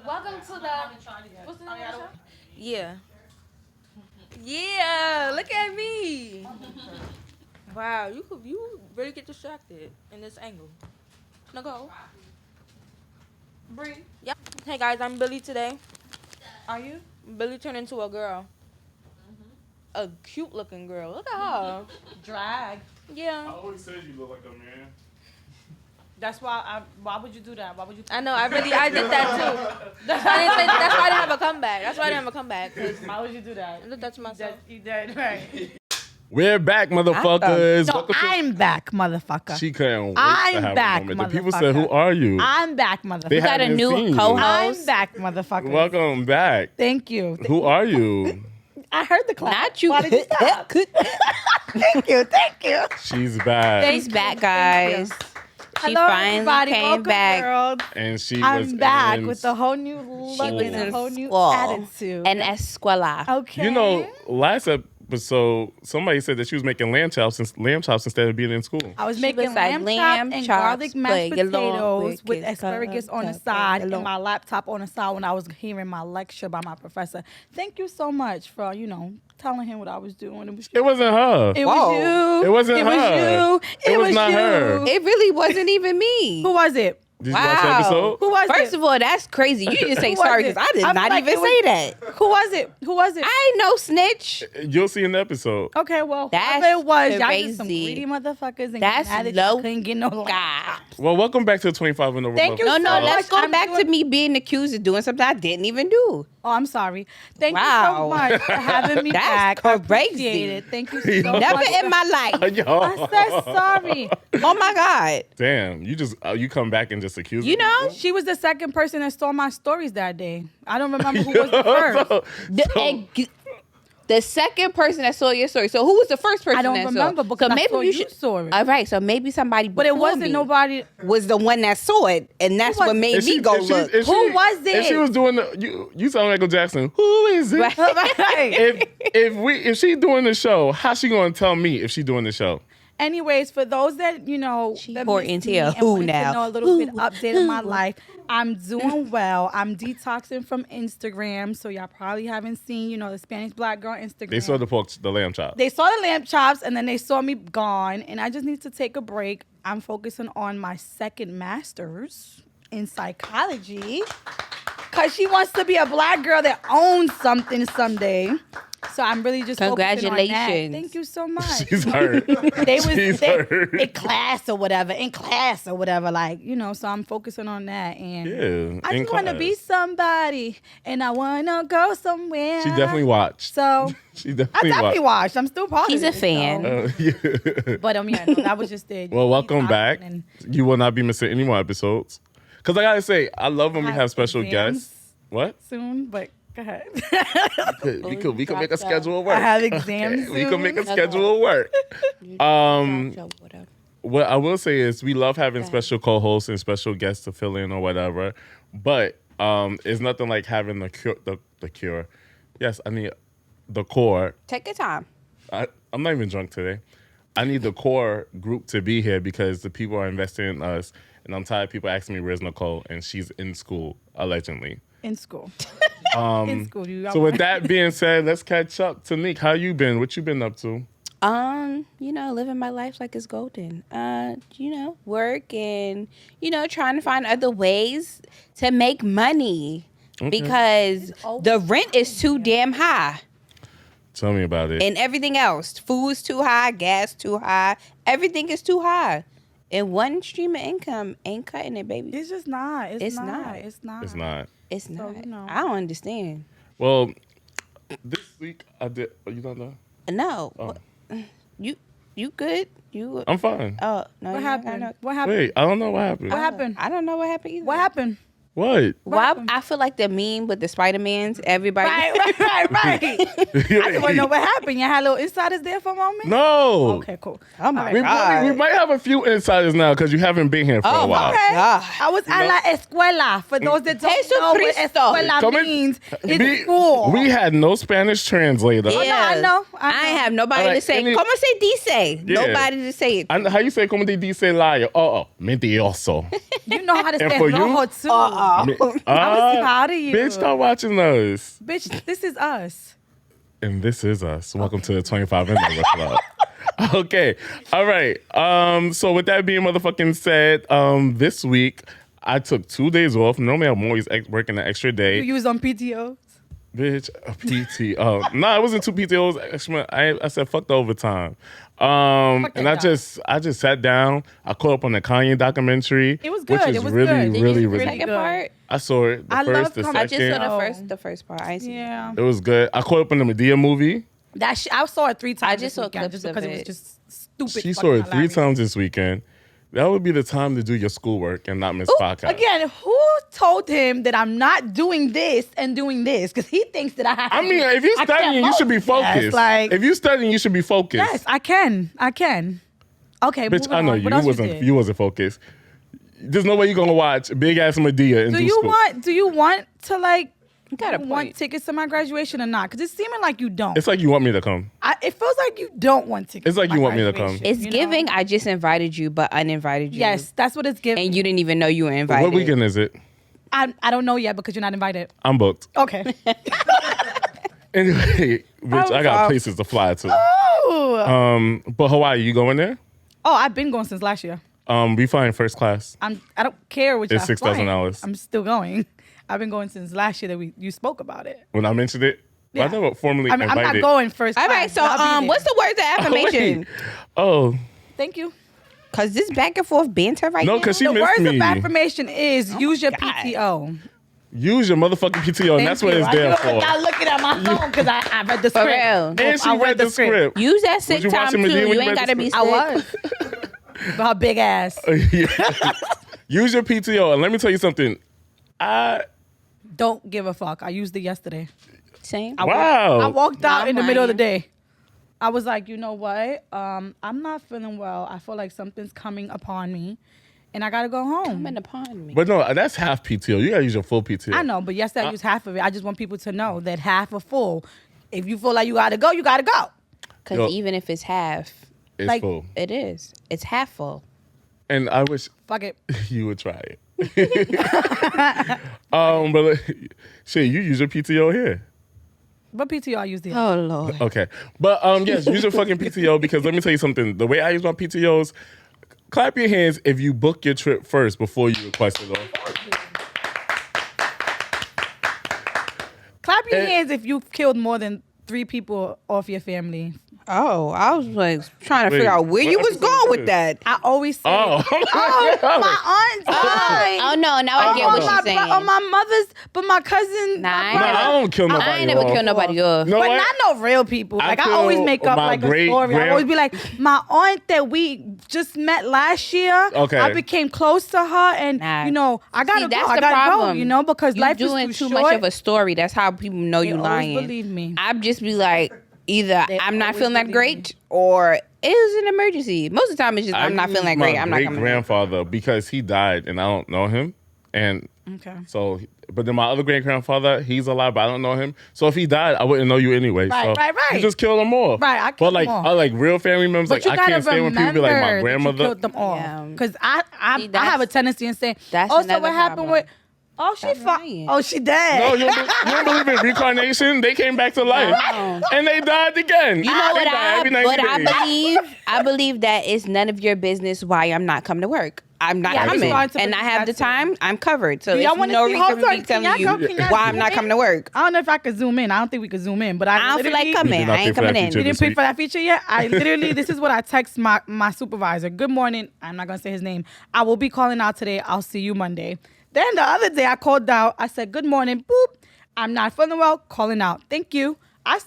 Welcome to the. What's the name of the show? Yeah. Yeah. Look at me. Wow, you really get distracted in this angle. No go. Bree, Yep. Hey guys, I'm Billy today. are you? Billy turned into a girl. A cute looking girl. Look at her. Drag. I Yeah. always said you look like a man. That's why. Why would you do that? Why would you? I know. I did that too. That's why I didn't have a comeback. That's why I didn't have a comeback. 'Cause Why would you do that? I did that to myself. You did right. We're back, motherfuckers. So Welcome to- I'm back, motherfucker. She couldn't wait I'm to have back, a moment. The people motherfucker. said, "Who are you?" I'm back, motherfucker. They got a haven't new seen you. co-host. I'm back, motherfucker. Welcome back. Thank you. Who are you? I heard the clap. Not you. Why did you stop? Thank you. Thank you. She's back, She's back, guys. She Hello, finally everybody. came Welcome, back. Girls. and she was I'm back in, with a whole new look was and a in whole new school. attitude. And escuela. Okay. You know, last episode, somebody said that she was making lamb chops instead of being in school. I was She making was like, lamb lamb chop and chops, garlic mashed but along potatoes with with asparagus on the side and my laptop on the side when I was hearing my lecture by my professor. Thank you so much for, telling him what I was doing. It wasn't her. It was you. It wasn't It her. was you. It was not you. her. It really wasn't even me. Who was it? Did you watch the episode? Who was First it? of all, that's crazy. You didn't say Who was sorry it? because I did I'm not like, even it was- say that. Who was it? Who was it? I ain't no snitch. You'll see in the episode. Okay, well, That's whoever it was, y'all just some crazy. greedy motherfuckers and That's mad that low y'all couldn't get no God. laptops. Well, welcome back to 25 in a row. Thank you No, so no, much. let's go I'm back to doing- me being accused of doing something I didn't even do. Oh, I'm sorry. Thank Wow. you so much for having me That's back. I crazy. appreciate it. Thank you so much. Never in my life. Yo. I said sorry. Oh my God. Damn, you come back and just accuse You me? know? She was the second person that saw my stories that day. I don't remember who was the first. The second person that saw your story. So who was the first person I don't that remember saw? because So I maybe saw you you should. saw it. All right. So maybe somebody. But it before wasn't me nobody. was the one that saw it, and that's Who was what it? made me go look. Who was If she it? was doing you sound like Michael Jackson. Who is it? Right. If she doing the show, how's she gonna tell me if she doing the show? Anyways, for those that She that pour miss into me a and who wanted now. to know a little bit Who? update of my Who? life, I'm doing well. I'm detoxing from Instagram, so y'all probably haven't seen the Spanish black girl Instagram. They saw the lamb chop. They saw the lamb chops and then they saw me gone, and I just need to take a break. I'm focusing on my second master's in psychology because she wants to be a black girl that owns something someday. So I'm really just focusing on that. Congratulations. Thank you so much. She's hurt. She's hurt. in class or whatever, like, so I'm focusing on that. And Yeah, I in just want to class. be somebody and I want to go somewhere. She definitely watched. So She I definitely definitely watched. watched. I'm still part He's of a it, fan. so. Yeah. But yeah, no, that was just it. Well, welcome Detoxing back. and You will not be missing any more episodes. Because I gotta say, I love when we have special exams guests. What? soon, but go ahead. We could make a schedule work. I have exams Okay, we could make a soon. schedule work. Whatever. What I will say is we love having special co-hosts and special guests to fill in or whatever. But it's nothing like having the cure. Yes, I need the core. Take your time. I'm not even drunk today. I need the core group to be here because the people are investing in us. And I'm tired of people asking me, where's Nicole? And she's in school, allegedly. In school. In school. So with that being said, let's catch up. Tanique, how you been? What you been up to? Living my life like it's golden. Work and, trying to find other ways to make money because the rent is too damn high Tell me about it. and everything else. Food's too high, gas too high, everything is too high. And one stream of income ain't cutting it, baby. It's just not. It's not. not. It's not. It's not. It's not. you I don't understand. Well, this week I did. Are you not done? No. Oh. You good? You I'm fine. Oh, no. What you happened? I know. What happened? Wait, I don't know what happened. What happened? I don't know what happened either. What happened? What? Well, happened? I feel like the meme with the Spider-Mans, everybody. Right. I just want to know what happened. You had little insiders there for a moment? No. Okay, cool. Oh my We God. might have a few insiders now because you haven't been here for a while. Okay. God. I was at la escuela. For those that don't Jesus know what Cristo. escuela Come in- means, it's school. We had no Spanish translator. Yeah. I know. I ain't have nobody All right, to say, any- como se dice? Yeah. Nobody to say it. How you say como te dice liar? Mentiroso. You know how to And say for you? rojo too. I was proud of you. Bitch, stop watching us. Bitch, this is us. And this is us. Welcome to the 25 Minute Club. Okay. All right. So with that being motherfucking said, this week I took 2 days off. Normally I'm always working an extra day. You use on PTO? Bitch, a PTO. No, it wasn't 2 PTOs. I said fuck the overtime. And I just sat down. I caught up on the Kanye documentary. It was good. Which is it was really, good. really, It was really Second good. part. I saw it. The first, the I I just second. saw the first part. I ain't seen it. Yeah. It was good. I caught up on the Medea movie. I saw it 3 times. I just this saw weekend clips because of it was it. just stupid. She saw fucking it 3 hilarious. times this weekend. That would be the time to do your schoolwork and not miss podcast. Again, who told him that I'm not doing this and doing this? Because he thinks that I have to. I mean, if you're I can't studying, you should be both. focused. Yes, like, if you're studying, you should be focused. yes, I can. Okay, Bitch, moving I know on. you. What else You did? wasn't focused. There's no way you're gonna watch Big Ass Medea and do school. Do you want to like? You got a want point. tickets to my graduation or not? Because it's seeming like you don't. It's like you want me to come. It feels like you don't want tickets. It's like to you my want me to come. graduation, It's you know? giving. I just invited you, but uninvited you. Yes, that's what it's giving. And you didn't even know you were invited. What weekend is it? I don't know yet because you're not invited. I'm booked. Okay. Anyway, bitch, I got sorry. places to fly to. Oh. But Hawaii, you going there? I've been going since last year. We flying first class. I don't care which. It's $6,000. I'm still going. I've been going since last year that you spoke about it. When I mentioned it, Yeah. I never formally I'm invited. not going first. All class, right. So, but I'll be there. what's the words of affirmation? Oh, Thank you. Cause this back and forth banter right no, now. because she The missed words me. of affirmation is use your God. PTO. Use your motherfucking PTO, and that's what Thank it's you. there for. I'm looking at my phone because I read the script. real. And she I read the script. Use that sick you time watching too. Medea when You you ain't read gotta the be script? sick. I was. With her big ass. Yeah. Use your PTO, and let me tell you something. Don't give a fuck. I used it yesterday. Same. Wow. I walked Nah, out I'm in the middle of the lying. day. I was like, you know what? I'm not feeling well. I feel like something's coming upon me, and I gotta go home. Coming upon me. But no, that's half PTO. You gotta use your full PTO. I know, but yesterday I used half of it. I just want people to know that half are full. If you feel like you gotta go, you gotta go. Cause Yo. even if it's half, It's like- full. it is. It's half full. And I wish Fuck it. you would try it. But shit, you use your PTO here. What PTO I used it? Oh Lord. Okay. But yes, use your fucking PTO because let me tell you something. The way I use my PTOs, clap your hands if you book your trip first before you request it off. Clap your hands if you've killed more than 3 people off your family. Oh, I was like trying to Wait, figure out where what you was episode going is with this? that. I always say, Oh, my aunt died. Oh no, now I get what on she's saying. on my mother's, but my cousin. Nah, I No, ain't I don't kill nobody. I ain't never off. killed nobody off. No, But what? not no real people. Like I feel always make up my like a great story. I grand- always be like, my aunt that we just met last year. Okay. I became close to her, and Nah. you know, I gotta See, go. that's I the gotta problem. go. You know, because You life doing is too short. much of a story. That's how people know They you always lying. believe me. I'd just be like, either They I'm not always feeling that believe great, or it was an emergency. Most of the time, it's just I'm not feeling that great. I'm not coming. grandfather because he died and I don't know him, and Okay. so. But then my other great grandfather, he's alive, but I don't know him. So if he died, I wouldn't know you anyway. Right, so right. You just kill them all. Right, I But killed like, them all. like real family members, But like you I gotta can't stand when remember people be like my that you grandmother. killed them all. Yeah. Because See, I have a tendency in saying, that's oh, so another what happened problem. with? Oh, she Stop fought. lying. Oh, she dead. No, you don't believe in reincarnation? They came back to life. No. And they died again. You know They what died every 90 days. believe? I believe that it's none of your business why I'm not coming to work. I'm not Yeah, I'm coming, starting to and I believe have the that too. time. I'm covered, so Do y'all there's wanna no see- reason hold for on, me can telling y'all you go- can y'all why zoom I'm not in? coming to work. I don't know if I could zoom in. I don't think we could zoom in, but I don't feel like literally- coming. not I pay ain't for that coming in. feature You didn't this pay week. for that feature yet? I literally, this is what I text my supervisor. Good morning. I'm not going to say his name. I will be calling out today. I'll see you Monday. Then the other day I called out. I said, good morning. Boop. I'm not feeling well. Calling out. Thank you. I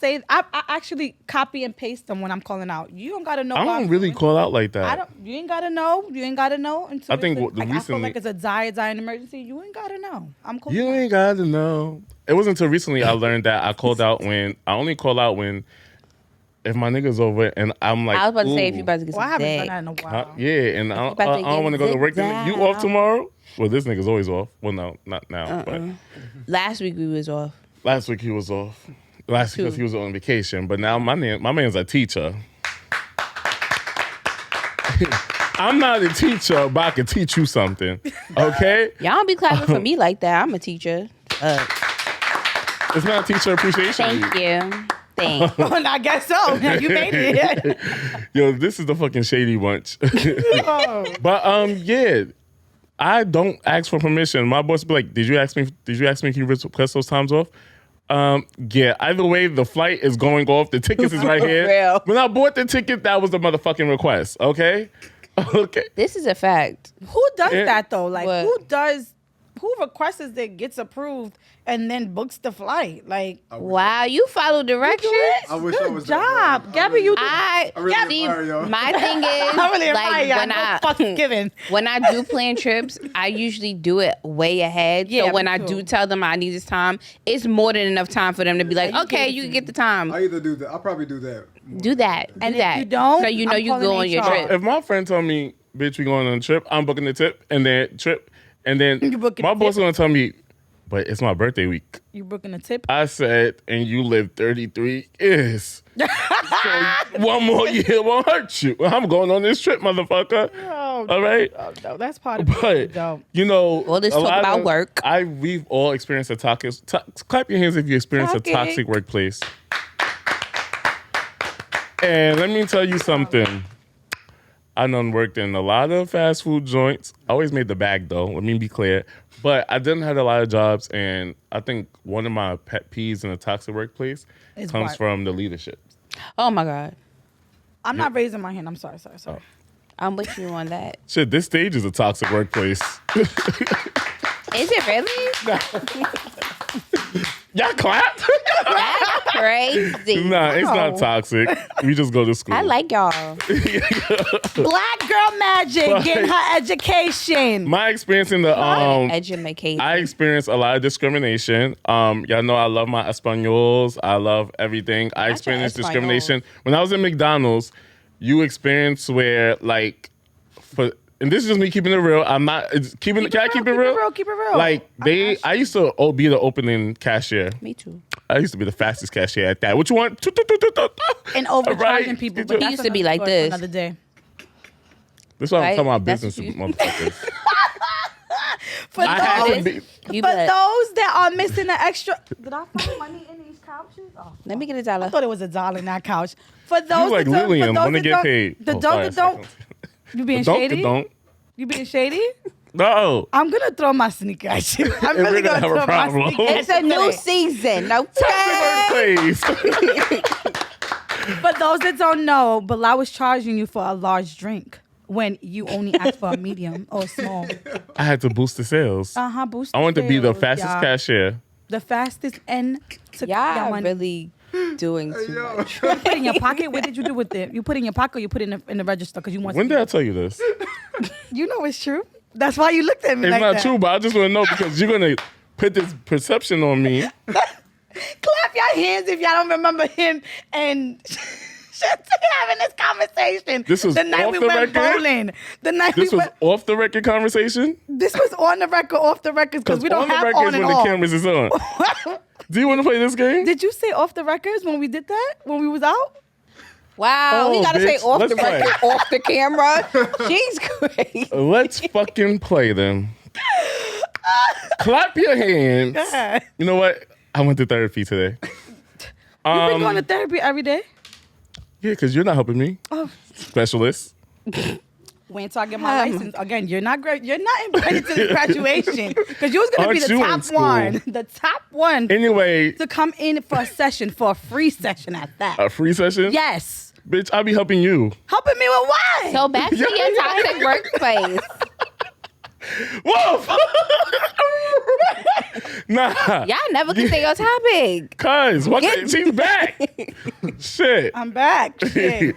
actually copy and paste them when I'm calling out. You don't got to know. I what don't I'm really doing. call out like that. I don't. You ain't gotta know. You ain't gotta know until I think it's the I feel recently- like it's a dying emergency. You ain't gotta know. I'm cool. You ain't got to know. It wasn't until recently I learned that I called out when I only call out when if my nigga's over and I'm like, I was about to say if ooh. you about to get Well, I some haven't done dick. that in a Huh? while. Yeah, and I about to don't want to get go to work. zipped You down. off tomorrow? Well, this nigga's always off. Well, no, not now. But Last week we was off. last week he was off. Last week because he was on vacation. But now my man's a teacher. I'm not a teacher, but I can teach you something. Okay? Y'all don't be clapping for me like that. I'm a teacher. It's not Teacher Appreciation Thank Week. you. Thanks. Well, I guess so. You made it. Yo, this is the fucking shady bunch. But yeah. I don't ask for permission. My boss be like, did you ask me can you request those times off? Yeah, either way, the flight is going off. The tickets is right here. Real. When I bought the ticket, that was the motherfucking request. Okay? Okay. This is a fact. Who does Yeah. that though? Like What? who requests it, gets approved, and then books the flight? Like, Wow, you follow directions? I wish I was good that job, brave. Gabby. You. I really see, admire y'all. my thing is I really admire like y'all. when No I fucks given. when I do plan trips, I usually do it way ahead. Yeah, so when me I too. do tell them I need this time, it's more than enough time for them to be like, you okay, get it you to can get the time. I either do that. I'll probably do that. Do that. And do if that. you don't, so you know I'm you go calling on your HR. trip. If my friend told me, bitch, we going on a trip, I'm booking the tip and then trip. And then You booking my the boss tip? gonna tell me, but it's my birthday week. You booking a tip? I said, and you live 33 years. So one more year won't hurt you. I'm going on this trip, motherfucker. Oh, All right? no, that's part of it. But, Don't. you know. Well, let's a talk lot about of- work. We've all experienced a toxic. Clap your hands if you experienced a Toxic. toxic workplace. And let me tell you something. I done worked in a lot of fast food joints. I always made the bag though. Let me be clear. But I didn't have a lot of jobs, and I think one of my pet peeves in a toxic workplace Is comes what? from the leadership. Oh my God. I'm not raising my hand. I'm sorry. I'm with you on that. Shit, this stage is a toxic workplace. Is it really? Y'all clapped? That's crazy. Nah, it's not toxic. We just go to school. I like y'all. Black girl magic, getting her education. My experience in the Education. I experienced a lot of discrimination. Y'all know I love my Españols. I love everything. I experienced Españols. discrimination. When I was in McDonald's, you experienced where and this is just me keeping it real. I'm not keeping Keep can I it keep real, it real? keep it real. Like I used to be the opening cashier. Me too. I used to be the fastest cashier at that. What you want? And overcharging Right. people. It But used that's to be another like story for this. Another day. That's why I'm Right? talking about That's business, what you- motherfuckers. For I had to those, be. You for be like, those that are missing the extra. Did I find money in these couches? Oh, let me get a I dollar. thought it was $1 in that couch. For those like that don't, Lillian, for those wanna that get don't, paid. The Oh, don't, sorry, the don't. second. You being Don't, shady? don't. You being shady? No. I'm gonna throw my sneaker at you. I'm And really we're gonna gonna have a throw my problem. sneaker. It's a new season. Okay. Toxic workplace. For those that don't know, Bilal was charging you for a large drink when you only asked for a medium or a small. I had to boost the sales. Boost I wanted to be the sales, fastest yeah. cashier. The fastest and to Y'all one. really doing too much. You put it in your pocket. What did you do with it? You put it in your pocket or you put it in the register because you want When to. did I tell you this? You know it's true. That's why you looked at me It's like not that. true, but I just want to know because you're going to put this perception on me. Clap your hands if y'all don't remember him and having this conversation. This was the night off we the went record? bowling. The night This we was went. off the record conversation? This was on the record, off the records, because we don't on the have record on is and when off. the cameras is on. Do you want to play this game? Did you say off the records when we did that? When we was out? Wow, Oh, we gotta say bitch, off let's the record, play. off the camera. She's crazy. Let's fucking play them. Clap your hands. ahead. You know what? I went to therapy today. You been going to therapy every day? Yeah, because you're not helping me. Oh. Specialist. Wait until I get my license. Again, you're not invited to the graduation because you was gonna be Aren't the you in top school? one, the top one Anyway, to come in for a session, for a free session at that. a free session? Yes, Bitch, I'll be helping you. helping me with what? So back to your toxic workplace. Whoa! Nah. Y'all never can say your topic. Cuz, she's back. Shit. I'm back. Shit.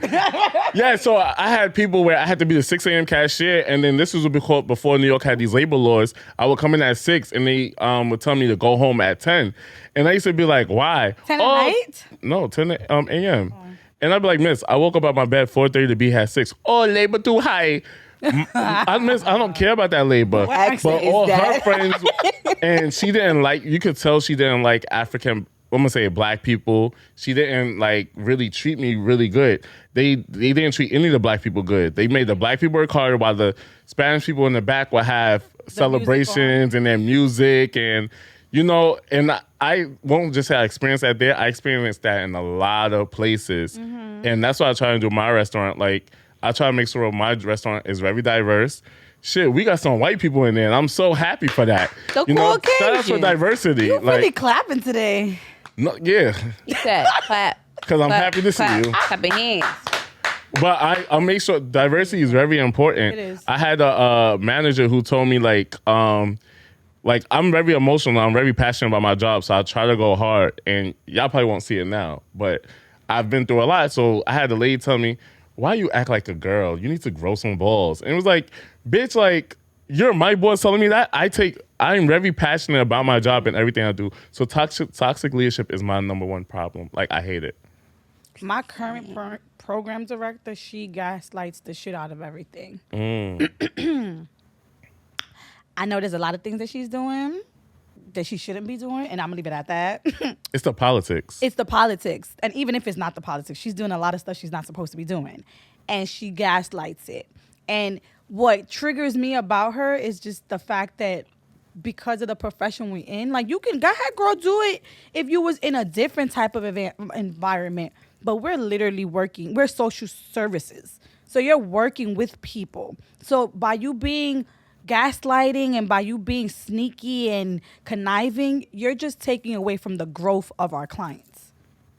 Yeah, so I had people where I had to be the 6 a.m. cashier, and then this was before New York had these labor laws. I would come in at 6, and they would tell me to go home at 10. And I used to be like, why? 10 at night? No, 10 a.m. And I'd be like, miss, I woke up at my bed 4:30 to be here at 6. Oh, labor too high. I don't care about that labor. accent But is all her that? friends, and she didn't like, you could tell she didn't like African, I'm gonna say black people. She didn't like really treat me really good. They didn't treat any of the black people good. They made the black people work harder while the Spanish people in the back would have celebrations and their music and and I won't just say I experienced that there. I experienced that in a lot of places. And that's what I try to do in my restaurant. Like, I try to make sure my restaurant is very diverse. Shit, we got some white people in there, and I'm so happy for that. The cool shout out for diversity. You really clapping today. No, yeah. He said, clap. Because I'm happy to see you. Clapping hands. But I'll make sure diversity is very important. It is. I had a manager who told me like I'm very emotional. I'm very passionate about my job, so I try to go hard. And y'all probably won't see it now, but I've been through a lot. So I had the lady tell me, why you act like a girl? You need to grow some balls. And it was like, bitch, like, you're my boss telling me that. I'm very passionate about my job and everything I do. So toxic leadership is my number one problem. Like, I hate it. My current program director, she gaslights the shit out of everything. I know there's a lot of things that she's doing that she shouldn't be doing, and I'm gonna leave it at that. It's the politics. It's the politics. And even if it's not the politics, she's doing a lot of stuff she's not supposed to be doing. And she gaslights it. And what triggers me about her is just the fact that because of the profession we're in, like, you can, go ahead, girl, do it if you was in a different type of environment. But we're literally working. We're social services. So you're working with people. So by you being gaslighting and by you being sneaky and conniving, you're just taking away from the growth of our clients.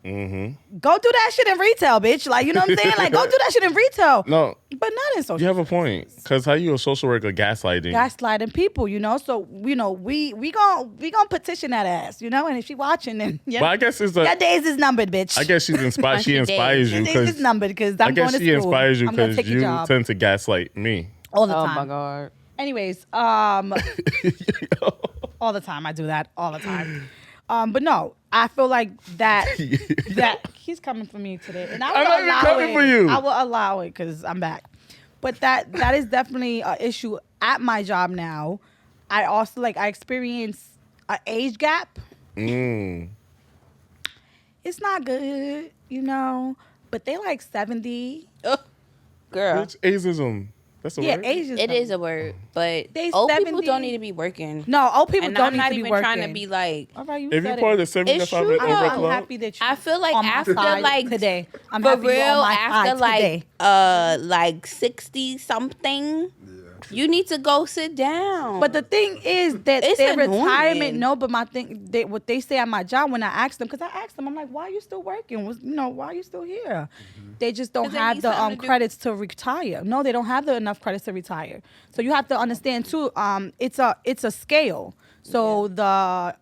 Go do that shit in retail, bitch. Like, you know what I'm saying? Like, go do that shit in retail. No. But not in social. You have a point. Because how you a social worker gaslighting? Gaslighting people, So, we gonna petition that ass, And if she watching, then But I guess it's your days is numbered, bitch. I guess she's inspired. She inspires you Your days is because numbered because I I'm going guess to she school. inspires you I'm gonna because take your you job tend to gaslight me. all the Oh, time. my God. Anyways, all the time I do that all the time. But no, I feel like that he's coming for me today, and I will I'm not even allow coming it. for you. I will allow it because I'm back. But that is definitely an issue at my job now. I also I experience an age gap. It's not good, But they 70. Girl. Which ageism? That's a word? Ageism. It is a word, but They old 70. people don't need to be working. No, old people And don't I'm need not to be even working. trying to be like. All right, you If said you're part of the it. 75 It's and true, over though. I'm club, happy that you I feel like on my after side today. I'm for happy you're real, on my after side today. 60 something, you need to go sit down. But the thing is that It's their annoying. retirement. No, but my thing, what they say at my job when I ask them, because I asked them, I'm like, why are you still working? Why are you still here? They just don't 'Cause they have need the something to do. credits to retire. No, they don't have enough credits to retire. So you have to understand too. It's a scale. So the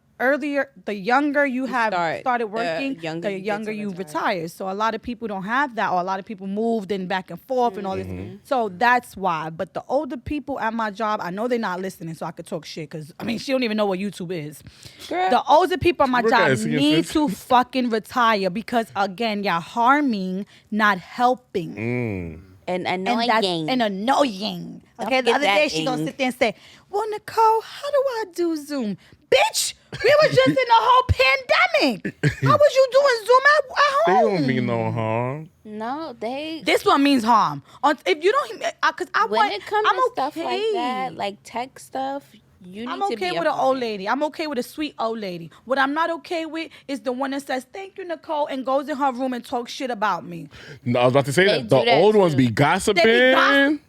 younger you have started working, the younger you retire. So a lot of people don't have that, or a lot of people moved and back and forth and all this. So that's why. But the older people at my job, I know they're not listening, so I could talk shit because she don't even know what YouTube is. Girl. The older people at my Look job at it, need sis. to fucking retire because again, you're harming, not helping. and And annoying. that's annoying. Okay, the get other that day she gonna ing. sit there and say, well, Nicole, how do I do Zoom? Bitch, we were just in the whole pandemic. How was you doing Zoom at they home? don't mean no harm. No, they. This one means harm. If you don't, because When it comes I'm to stuff okay. like that, like tech stuff, you need I'm to be okay up with an on old it. lady. I'm okay with a sweet old lady. What I'm not okay with is the one that says, thank you, Nicole, and goes in her room and talks shit about me. No, I was about to say They that. do The that old ones too. be gossiping. gossip.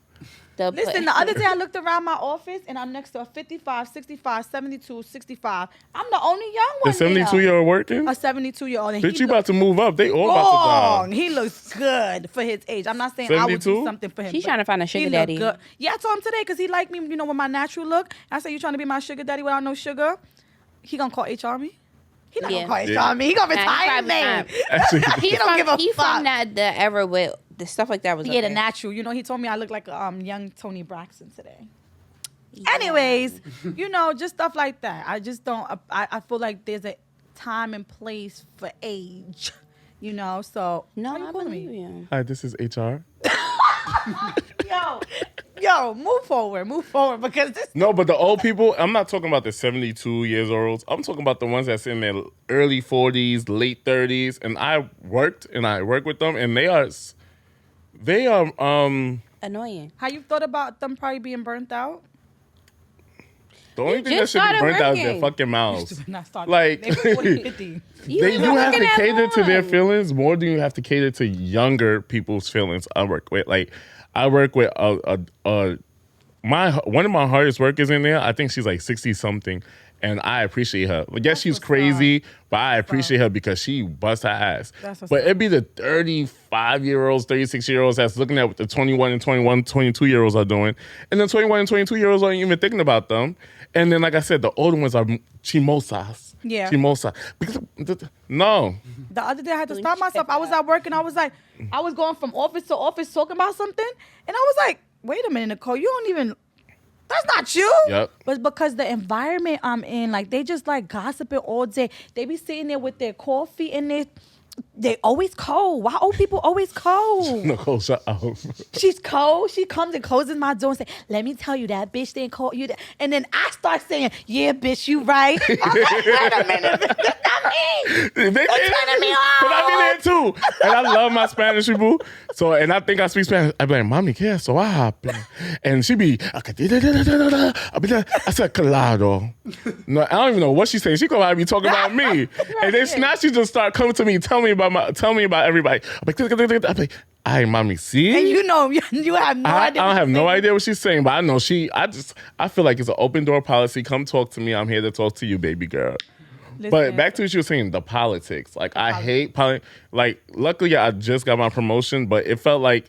Listen, Listen, the other day I looked around my office and I'm next to a 55, 65, 72, 65. I'm the only young The one 72-year-old working? A 72-year-old. Bitch, you about to move up. They all about long. to die. He looks good for his age. I'm not saying I would do 72? something for him. She's but trying to find a sugar he look daddy. Good. Yeah, I told him today because he liked me, with my natural look. I said, you trying to be my sugar daddy without no sugar? He gonna call HR me? He not Yeah. gonna call Yeah. HR me. He gonna Nah, he retire probably me. not. Actually, He don't give a He fuck. from the era with the stuff like that was. Yeah, the okay. natural. He told me I look like a young Tony Braxton today. Yeah. Anyways, just stuff like that. I just don't. I feel like there's a time and place for age. So No, why you I calling believe me? you. Hi, this is HR. Yo, Yo, move forward because this. No, but the old people, I'm not talking about the 72 years olds. I'm talking about the ones that's in their early 40s, late 30s. And I work with them, and they are Annoying. How you thought about them probably being burnt out? the only thing that just should be started burnt out is their working. fucking mouths. Not start. Like, They 40, 50. You They ain't do been have to working that cater to their long. feelings more than you have to cater to younger people's feelings. I work with one of my hardest workers in there. I think she's like 60 something, and I appreciate her. I guess she's what's crazy, but I appreciate her because she busts her ass. That's what's But up. it'd be the 35-year-olds, 36-year-olds that's looking at what the 21 and 22-year-olds are doing, and the 21 and 22-year-olds aren't even thinking about them. And then, like I said, the older ones are chimosas. Yeah. Chimosa. No. The other day I had to stop myself. I was at work and I was like, I was going from office to office talking about something, and I was like, wait a minute, Nicole, you don't even. That's not you. Yep. But because the environment I'm in, like they just like gossiping all day. They be sitting there with their coffee and they always cold. Why old people always cold? Nicole, shut up. She's cold. She comes and closes my door and say, "Let me tell you that bitch didn't call you that." And then I start saying, "Yeah, bitch, you right." I'm like, wait a minute, that's not me. They turning me on. But I be there too. And I love my Spanish people. So, and I think I speak Spanish. I be like, Mommy, ¿qué eso happen? And she be, I said, claro. No, I don't even know what she's saying. She gonna be talking about me. And then now she just start coming to me, tell me about everybody. I'm like, ay, mommy, see? And you know, you have no I idea. don't what have she's no saying. idea what she's saying, but I know I feel like it's an open door policy. Come talk to me. I'm here to talk to you, baby girl. But Listen. back to what you were saying, the politics. Like, I hate politics. Like, luckily, I just got my promotion, but it felt like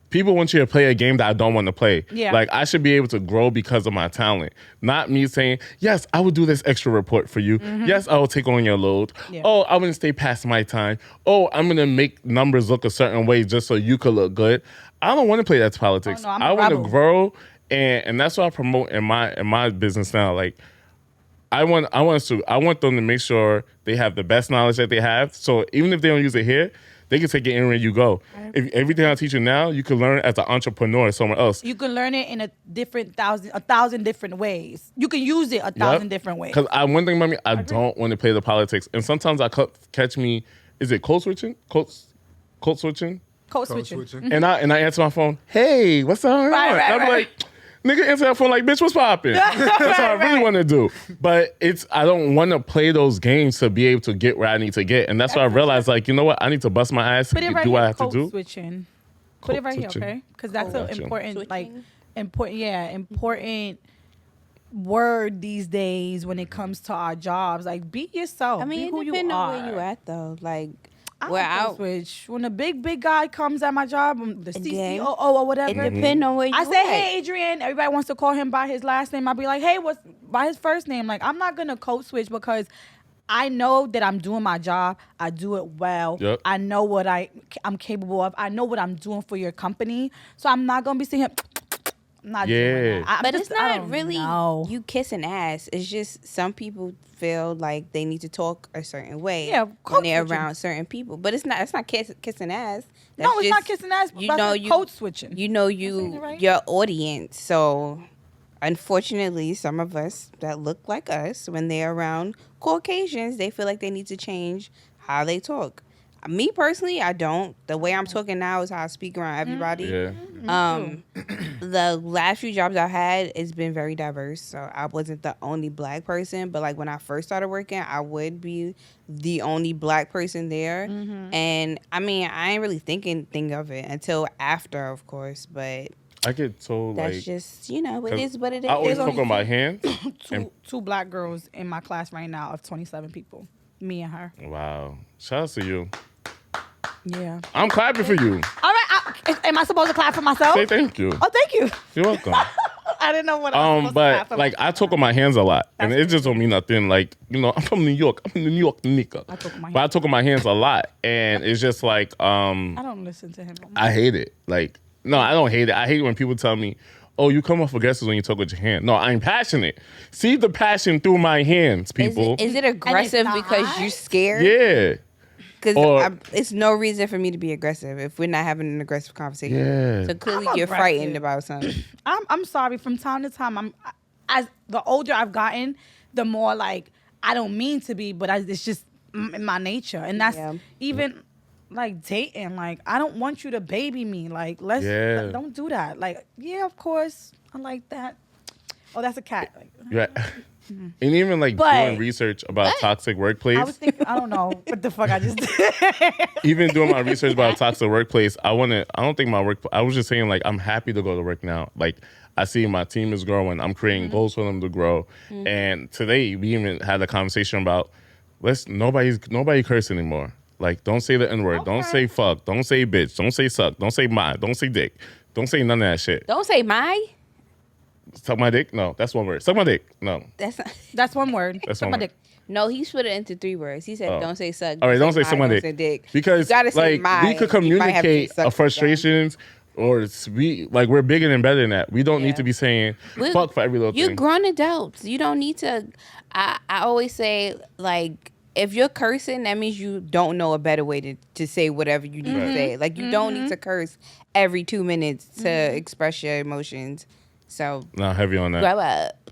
people want you to play a game that I don't want to play. Yeah. Like, I should be able to grow because of my talent. Not me saying, yes, I will do this extra report for you. Yes, I will take on your load. Yeah. Oh, I'm going to stay past my time. Oh, I'm going to make numbers look a certain way just so you could look good. I don't want to play that politics. Oh, no, I'm a I want to rebel. grow, and that's what I promote in my business now. Like, I want them to make sure they have the best knowledge that they have. So even if they don't use it here, they can take it anywhere you go. If everything I teach you now, you can learn as an entrepreneur somewhere else. You can learn it in a thousand different ways. You can use it a thousand different ways. Because one thing about me, I don't want to play the politics. And sometimes I catch me, is it code switching? Code switching? Code Code switching. switching. And I answer my phone, hey, what's up? Right, And I'm right. like, nigga, answer that phone like, bitch, what's poppin'? That's what I really want to do. But I don't want to play those games to be able to get where I need to get. And that's why I realized, like, you know what? I need to bust my ass Put it to right do here. what I have to Code do. switching. Put it right switching. here, okay? Because that's an Switching. important, like, Switching. important word these days when it comes to our jobs. Like, be yourself. I mean, be it who you depends are. on where you at though. Like, I where don't code switch. When a big guy comes at my job, the Again, CCOO or whatever. it depends on where you I say, at. hey, Adrian. Everybody wants to call him by his last name. I'll be like, hey, what's by his first name? Like, I'm not gonna code switch because I know that I'm doing my job. I do it well. Yep. I know what I'm capable of. I know what I'm doing for your company. So I'm not gonna be sitting here. I'm not doing that. But it's I not don't really know. you kissing ass. It's just some people feel like they need to talk a certain way Yeah, when code they're switching. around certain people. But it's not kissing ass. No, That's it's not just, kissing ass. You But know that's you code switching. You know saying it right? your audience. So unfortunately, some of us that look like us, when they're around Caucasians, they feel like they need to change how they talk. Me personally, I don't. The way I'm talking now is how I speak around everybody. Yeah. The last few jobs I had, it's been very diverse. So I wasn't the only black person, but like when I first started working, I would be the only black person there. And I mean, I ain't really think of it until after, of course. But I get told, that's like, just, it is what it is. I always There's talk on my hands. Two black girls in my class right now of 27 people. Me and her. Wow. Shout out to you. Yeah. I'm clapping for you. All right. Am I supposed to clap for myself? Say thank you. Oh, thank you. You're welcome. I didn't know what I was supposed to clap But for. like I talk on my hands a lot, and it just don't mean nothing. Like, I'm from New York. I'm a New York nigga. I talk on my But I talk on my hands a lot, and it's just like I don't listen to him. I hate it. Like, no, I don't hate it. I hate when people tell me, "Oh, you come off aggressive when you talk with your hand." No, I'm passionate. See the passion through my hands, people. Is it aggressive not? because you're scared? Yeah. Because it's no reason for me to be aggressive if we're not having an aggressive conversation. Yeah. So clearly I'm you're aggressive. frightened about something. I'm sorry. From time to time, as the older I've gotten, the more like I don't mean to be, but it's just in my nature, and that's even like dating. Like I don't want you to baby me. Like don't do that. Like of course I like that. Oh, that's a cat. Like, Yeah. And even like doing research about toxic workplace. I was thinking, I don't know what the fuck I just did. Even doing my research about toxic workplace, I don't think my work, I was just saying like, I'm happy to go to work now. Like I see my team is growing. I'm creating goals for them to grow. And today we even had a conversation about nobody curse anymore. Like don't say the N-word. Don't say fuck. Don't say bitch. Don't say suck. Don't say my. Don't say dick. Don't say none of that shit. Don't say my. Suck my dick? No, that's one word. Suck my dick? No. That's one word. That's Suck one my word. dick. No, he split it into 3 words. He said, "Don't say suck." All right, don't say suck my Don't dick. say dick. Because you gotta say like my. we could You might have to say communicate suck our frustrations, or we're bigger and better than that. We don't need to be saying fuck for every little You're thing. grown adults. You don't need to. I always say like, if you're cursing, that means you don't know a better way to say whatever you need to say. Like you don't need to curse every 2 minutes to express your emotions. So Not heavy on that. grow up.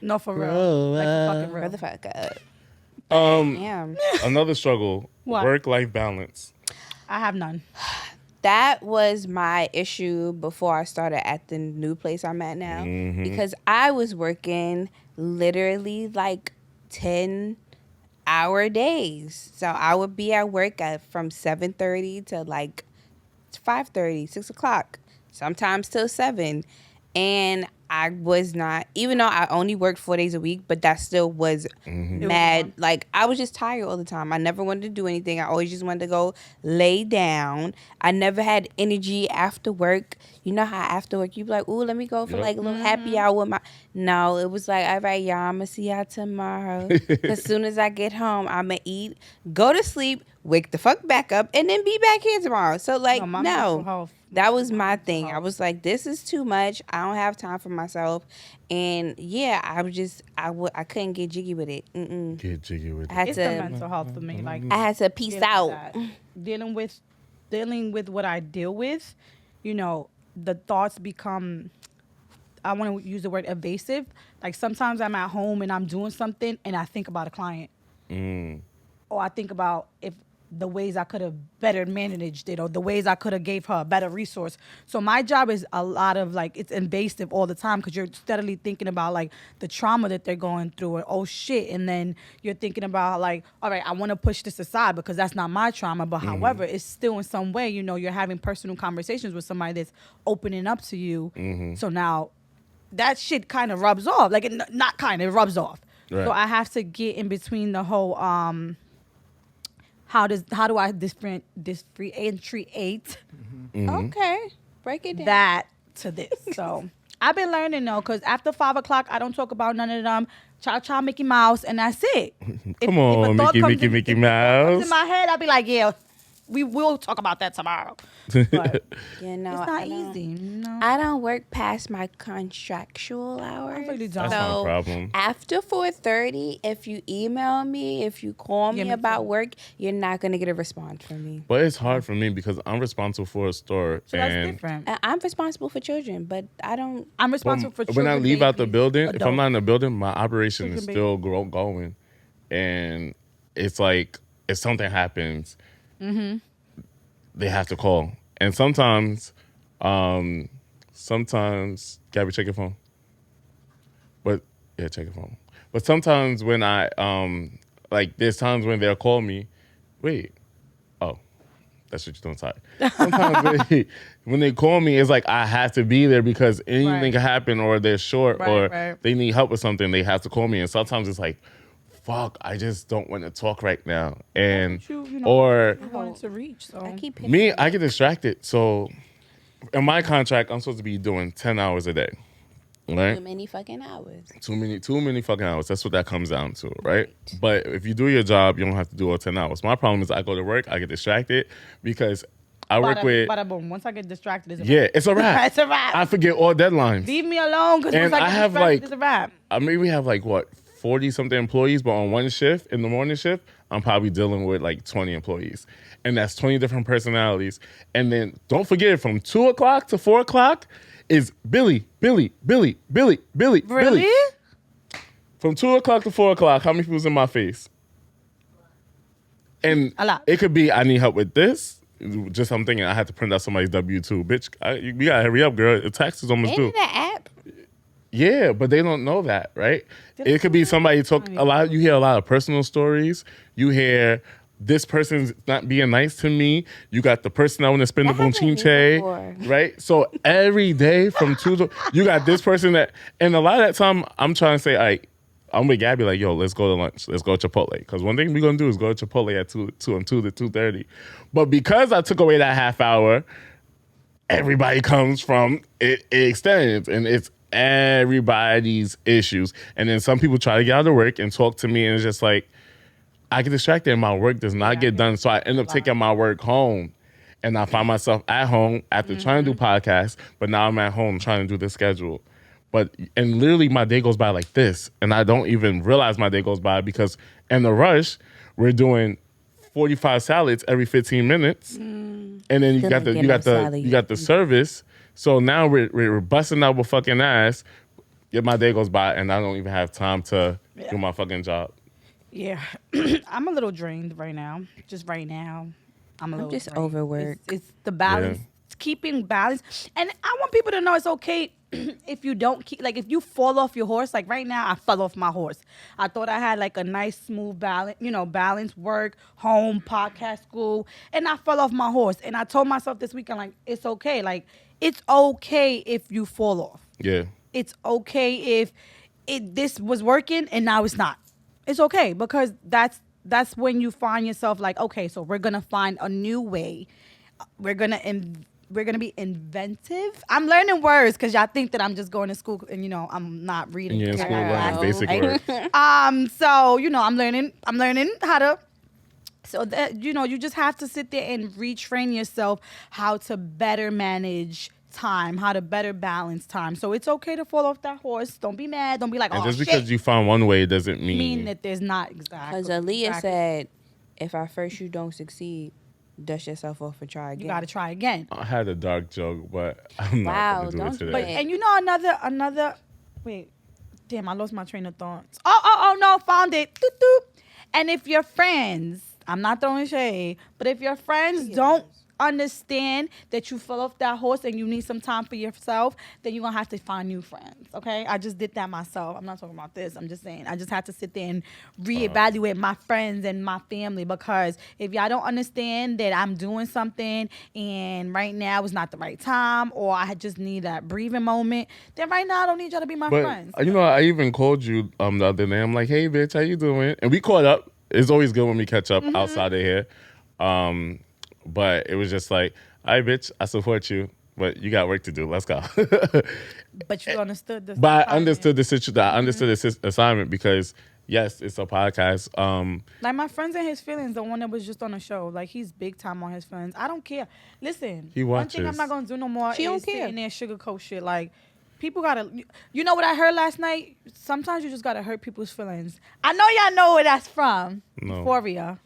No, for real. Like fucking real. Grow the fuck up. Yeah. Another struggle: What? work-life balance. I have none. That was my issue before I started at the new place I'm at now. Because I was working literally like 10-hour days. So I would be at work from 7:30 to like 5:30, 6 o'clock, sometimes till 7. And I was not, even though I only worked 4 days a week, but that still was mad. Like, I was just tired all the time. I never wanted to do anything. I always just wanted to go lay down. I never had energy after work. You know how after work you be like, ooh, let me go for like a little happy hour with my... No, it was like, all right, y'all, I'm going to see y'all tomorrow. As soon as I get home, I'm going to eat, go to sleep, wake the fuck back up, and then be back here tomorrow. So, like, No, my mental health. that was my thing. I was like, this is too much. I don't have time for myself. And yeah, I couldn't get jiggy with it. Mm-mm. Get jiggy with I had it. It's to, the mental health for me. Like I had to peace out. dealing with what I deal with, you know, the thoughts become, I want to use the word evasive. Like sometimes I'm at home and I'm doing something and I think about a client. Or I think about the ways I could have better managed it, or the ways I could have gave her a better resource. So my job is a lot of like, it's invasive all the time because you're steadily thinking about like the trauma that they're going through, or oh shit, and then you're thinking about like, all right, I want to push this aside because that's not my trauma, but however, it's still in some way, you know, you're having personal conversations with somebody that's opening up to you. So now that shit kind of rubs off, like it rubs off. Right. So I have to get in between the whole how do I differentiate Okay. Break it down. that to this? So I've been learning though, because after 5 o'clock, I don't talk about none of them. Cha Mickey Mouse, and that's it. Come on, Mickey comes Mouse. in my head, I'll be like, yeah, we will talk about that tomorrow. But You know, it's not easy. No. I don't work past my contractual hours. really don't. That's So my problem. after 4:30, if you email me, if you call me me about too. work, you're not gonna get a response from me. But it's hard for me because I'm responsible for a store. So that's and different. I'm responsible for children, but I don't. I'm responsible for when children. I leave out the babies, building, if I'm adults. not in the building, my operation is Children, still going. And it's like, if something happens, they have to call. And sometimes, Gabby, check your phone. But, yeah, check your phone. But sometimes when I, there's times when they'll call me, wait, oh, that's what you're doing, sorry. Sometimes when they call me, it's like I have to be there because anything Right. can happen, or they're short, Right, or right. they need help with something, they have to call me. And sometimes it's like, fuck, I just don't want to talk right now. And, You or wanted to reach. So I keep me, I get distracted. So in my contract, I'm supposed to be doing 10 hours a day, right? too many fucking hours. Too many fucking hours. That's what that comes down to, right? But if you do your job, you don't have to do all 10 hours. My problem is I go to work, I get distracted because I work with... Bada boom. Once I get distracted, it's a Yeah, it's a wrap. It's a wrap. I forget all deadlines. Leave me alone, because And once I I get have, distracted, like- it's a wrap. I mean, we have like, what, 40 something employees, but on one shift, in the morning shift, I'm probably dealing with like 20 employees. And that's 20 different personalities. And then don't forget, from 2 o'clock to 4 o'clock is Billy. Really? From 2 o'clock to 4 o'clock, how many people's in my face? And A lot. it could be, I need help with this. Just I'm thinking I had to print out somebody's W-2. Bitch, you gotta hurry up, girl. The tax is almost due. Ain't it an app? Yeah, but they don't know that, right? It could be somebody talk a lot. You hear a lot of personal stories. You hear this person's not being nice to me. You got the person I want to spend the That happened to me bonchinche, before. right? So every day from 2 to, you got this person that, and a lot of that time I'm trying to say, all right, I'm with Gabby like, yo, let's go to lunch. Let's go to Chipotle. Because one thing we're going to do is go to Chipotle at 2 to 2:30. But because I took away that half hour, everybody comes from, it extends. And it's everybody's issues. And then some people try to get out of work and talk to me. And it's just like, I get distracted and my work does not get done. So I end up taking my work home. And I find myself at home after trying to do podcasts. But now I'm at home trying to do the schedule. And literally my day goes by like this. And I don't even realize my day goes by because in the rush, we're doing 45 salads every 15 minutes. And then you got the service. So now we're busting out with fucking ass. Yet my day goes by and I don't even have time to do my fucking job. Yeah. I'm a little drained right now. Just right now. I'm just drained. overworked. It's the balance. Yeah. It's keeping balance. And I want people to know it's okay if you don't keep, like, if you fall off your horse. Like right now, I fell off my horse. I thought I had like a nice smooth balance, balance, work, home, podcast, school, and I fell off my horse. And I told myself this weekend, like, it's okay. Like, it's okay if you fall off. Yeah. It's okay if this was working and now it's not. It's okay because that's when you find yourself like, okay, so we're gonna find a new way. We're gonna be inventive. I'm learning words because y'all think that I'm just going to school and I'm not reading. And you're in school learning Wow. basic words. So I'm learning how to. So that you just have to sit there and retrain yourself how to better manage time, how to better balance time. So it's okay to fall off that horse. Don't be mad. Don't be like, And oh, just shit. because you found one way doesn't mean that there's not exactly. Because Aaliyah said, if at first you don't succeed, dust yourself off and try again. You got to try again. I had a dark joke, but I'm not going to do it don't today. do But it. and another. Wait, damn! I lost my train of thoughts. Oh no! Found it. Doot, doot. And if your friends, I'm not throwing shade, but if your friends don't understand that you fell off that horse and you need some time for yourself, then you're gonna have to find new friends. Okay, I just did that myself. I'm not talking about this. I'm just saying I just had to sit there and reevaluate my friends and my family, because if y'all don't understand that I'm doing something and right now is not the right time, or I just need that breathing moment, then right now I don't need y'all to be my friends. But I even called you the other day. I'm like, hey bitch, how you doing? And we caught up. It's always good when we catch up outside of here. But it was just like, all right, bitch, I support you, but you got work to do. Let's go. But you understood this. But I understood the situation. I understood the assignment because, yes, it's a podcast. Like my friends and his feelings, the one that was just on the show, like he's big time on his feelings. I don't care. Listen, He one thing I'm watches. not gonna do no more She is don't sit care. in there sugarcoat shit. Like people gotta, you know what I heard last night? Sometimes you just gotta hurt people's feelings. I know y'all know where that's from. No. Euphoria.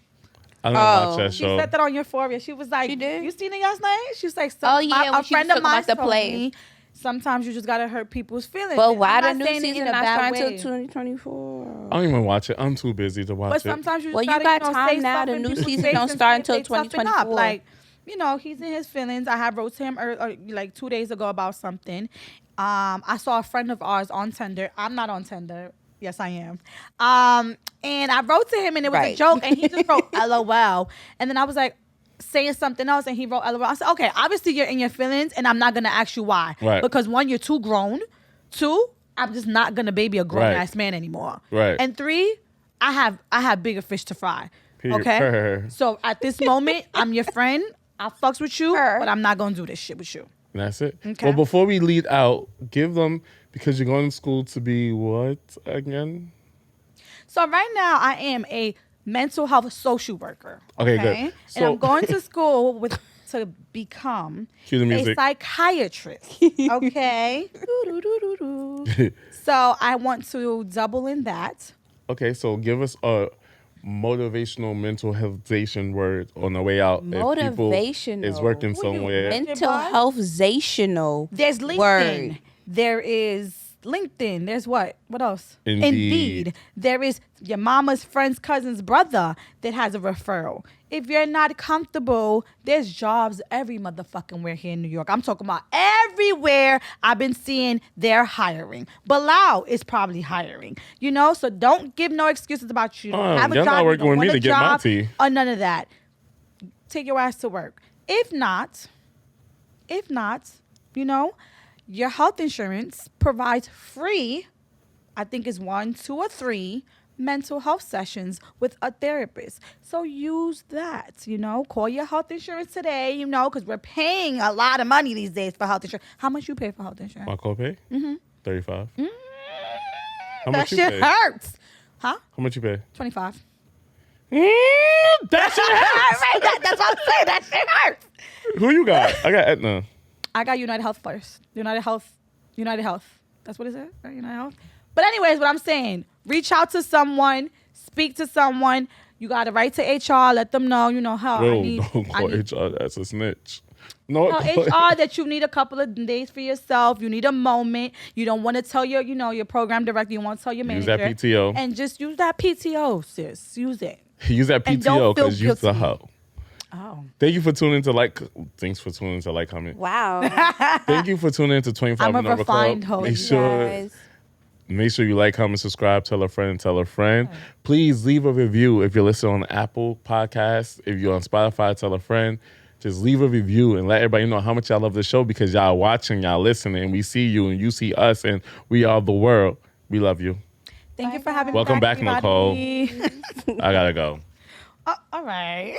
I don't watch that She show. said that on Euphoria. She was like, She did? You seen it last night? She was like, Oh, yeah, a when she friend was of talking mine about the told play. me, sometimes you just gotta hurt people's feelings. But And why I'm the not new saying it season in a not bad starting way. until 2024? I don't even watch it. I'm too busy to watch But it. sometimes you just Well, you gotta, got say time now. stuff The in new people's season face don't and start see if until they toughen up. 2024. Like, he's in his feelings. I had wrote to him like 2 days ago about something. I saw a friend of ours on Tinder. I'm not on Tinder. Yes, I am. And I wrote to him and it was a Right. joke and he just wrote LOL. And then I was like saying something else and he wrote LOL. I said, okay, obviously you're in your feelings and I'm not going to ask you why. Right. Because one, you're too grown. Two, I'm just not going to baby a grown ass man anymore. Right. And three, I have bigger fish to fry. Period. Okay? So at this moment, I'm your friend. I fucks with you, but I'm not going to do this shit with you. And that's it. Okay. Well, before we lead out, give them, because you're going to school to be what again? So right now, I am a mental health social worker. Okay, good. And So- I'm going to school to become Cue the a music. psychiatrist. Okay. So I want to double in that. Okay, so give us a motivational mental healthization word on the way out. If people is Motivational. working Who you, somewhere. Bridget? Mental healthzational. There's LinkedIn. Word. There is LinkedIn. There's what? What else? Indeed. There is your mama's friend's cousin's brother that has a referral. If you're not comfortable, there's jobs every motherfucking where here in New York. I'm talking about everywhere I've been seeing they're hiring. Bilal is probably hiring. You know, so don't give no excuses about you don't have a y'all job. not You working don't with me want to a get my job, tea. or none of that. Take your ass to work. If not, you know, your health insurance provides free, I think it's 1, 2, or 3 mental health sessions with a therapist. So use that, you know, call your health insurance today, you know, because we're paying a lot of money these days for health insurance. How much you pay for health insurance? My copay? 35. How That much you shit pay? hurts. Huh? How much you pay? 25. That shit hurts. Right, that's what I'm saying. That shit hurts. Who you got? I got Aetna. I got United Health first. United Health. That's what it is, right? United Health. But anyways, what I'm saying, reach out to someone, speak to someone. You got to write to HR, let them know, you know, how Don't call HR. That's a snitch. No, HR that you need a couple of days for yourself. You need a moment. You don't want to tell your, you know, your program director. You want to tell your Use manager. that PTO. And just use that PTO, sis. Use it. Use that And don't PTO feel because you the guilty. hoe. Oh. Thank you for tuning to like. Thanks for tuning to like, comment. Wow. Thank you for tuning to 25 I'm a and Over refined Club. host. Make sure you like, comment, subscribe, tell a friend, tell a friend. Please leave a review if you're listening on Apple Podcasts. If you're on Spotify, tell a friend. Just leave a review and let everybody know how much y'all love the show because y'all watching, y'all listening, and we see you and you see us and we are the world. We love you. Thank you for having me. Welcome back, everybody. Nicole. I gotta go. All right.